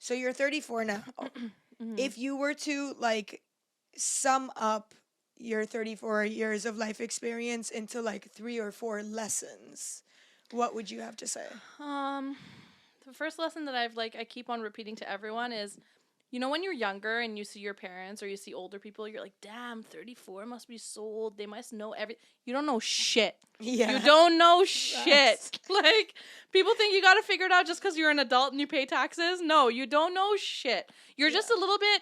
So you're 34 now. Mhm. If you were to like sum up your 34 years of life experience into like 3 or 4 lessons, what would you have to say? Um, the first lesson that I keep on repeating to everyone is, when you're younger and you see your parents or you see older people, you're like, damn, 34 must be so old. They must know You don't know shit. Yeah. You don't know shit. Facts. Like, people think you got to figure it out just because you're an adult and you pay taxes. No, you don't know shit. You're just a little bit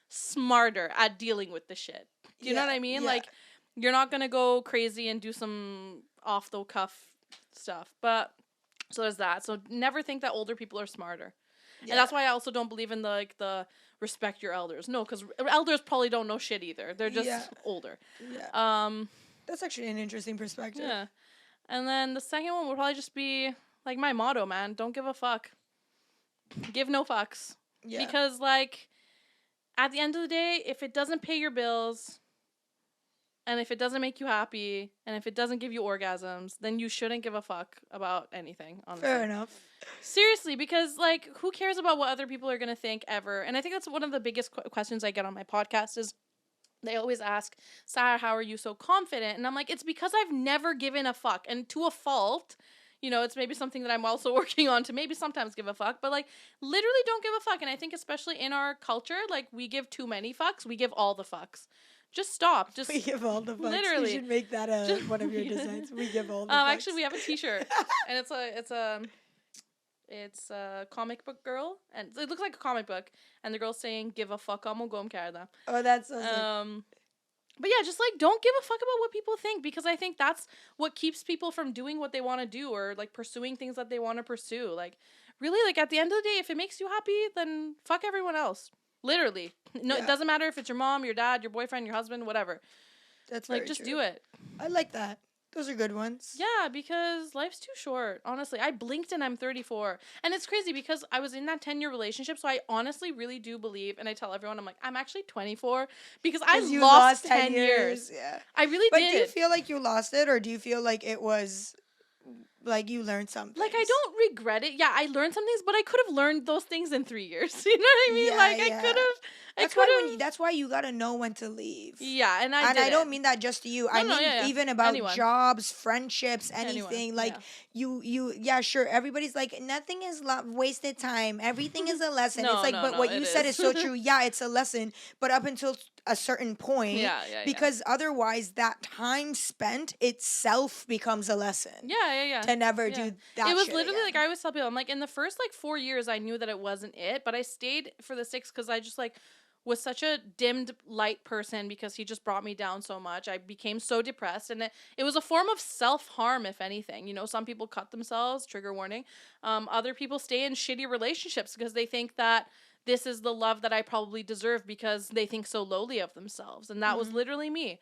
smarter at dealing with the shit. Do you know what I mean? Yeah. Like, you're not going to go crazy and do some off the cuff stuff. But, so there's that. So never think that older people are smarter. Yeah. And that's why I also don't believe in the respect your elders. No, because elders probably don't know shit either. They're just older. Yeah. That's actually an interesting perspective. Yeah. And then the second one would probably just be like my motto, man. Don't give a fuck. Give no fucks. Yeah. Because like at the end of the day, if it doesn't pay your bills and if it doesn't make you happy and if it doesn't give you orgasms, then you shouldn't give a fuck about anything, honestly. Fair enough. Seriously, because like who cares about what other people are going to think ever? And I think that's one of the biggest questions I get on my podcast is they always ask, Sahar, how are you so confident? And I'm like, it's because I've never given a fuck. And to a fault, it's maybe something that I'm also working on to maybe sometimes give a fuck. But, like, literally don't give a fuck. And I think especially in our culture, like, we give too many fucks. We give all the fucks. Just stop. Just we give all the fucks. Literally. You should make that one of your designs. We give all the fucks. Actually, we have a t-shirt. And it's a comic book girl, and it looks like a comic book, and the girl's saying, give a fuck, I'm gonna go. Oh, that's so sick. But yeah, just like don't give a fuck about what people think, because I think that's what keeps people from doing what they want to do or like pursuing things that they want to pursue. Like really, like at the end of the day, if it makes you happy, then fuck everyone else. Literally. No, It doesn't matter if it's your mom, your dad, your boyfriend, your husband, whatever. That's like just do it. I like that. Those are good ones. Yeah, because life's too short, honestly. I blinked and I'm 34. And it's crazy because I was in that 10-year relationship, so I honestly really do believe, and I tell everyone, I'm like, I'm actually 24 because I lost 10 years. Yeah. I really did. But do you feel like you lost it, or do you feel like it was, like, you learned something? Like, I don't regret it. Yeah, I learned some things, but I could have learned those things in 3 years. You know what I mean? Yeah, like, yeah. I could have. That's why you gotta know when to leave. Yeah, and I don't mean that just to you. I mean even about anyone. Jobs, friendships, anything. Anyone. Like sure. Everybody's like, nothing is wasted time. Everything is a lesson. It's like, but what you said is so true. Yeah, it's a lesson, but up until a certain point. Because otherwise, that time spent itself becomes a lesson. Yeah. To never do that. It was shit literally again. like I always tell people, I'm like, in the first like 4 years, I knew that it wasn't it, but I stayed for the 6 because I just like was such a dimmed light person because he just brought me down so much. I became so depressed, and it was a form of self-harm, if anything. Some people cut themselves, trigger warning. Other people stay in shitty relationships because they think that this is the love that I probably deserve because they think so lowly of themselves. And that was literally me.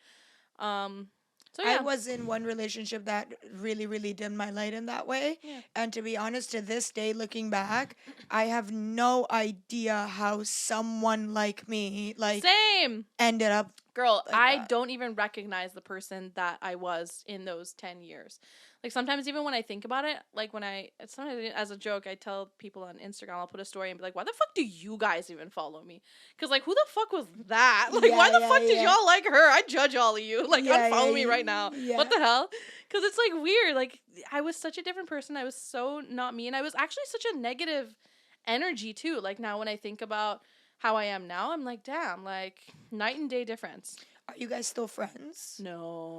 So yeah. I was in one relationship that really, really dimmed my light in that way. Yeah. And to be honest, to this day, looking back, I have no idea how someone like me, Same. ended up. Girl, like I that. don't even recognize the person that I was in those 10 years. Like, sometimes even when I think about it, like, sometimes as a joke, I tell people on Instagram, I'll put a story and be like, why the fuck do you guys even follow me? Because, like, who the fuck was that? Like, why the fuck did y'all like her? I judge all of you. Like, unfollow me right now. Yeah. What the hell? Because it's, like, weird. Like, I was such a different person. I was so not me. And I was actually such a negative energy, too. Like, now when I think about how I am now, I'm like, damn, like, night and day difference. Are you guys still friends? No.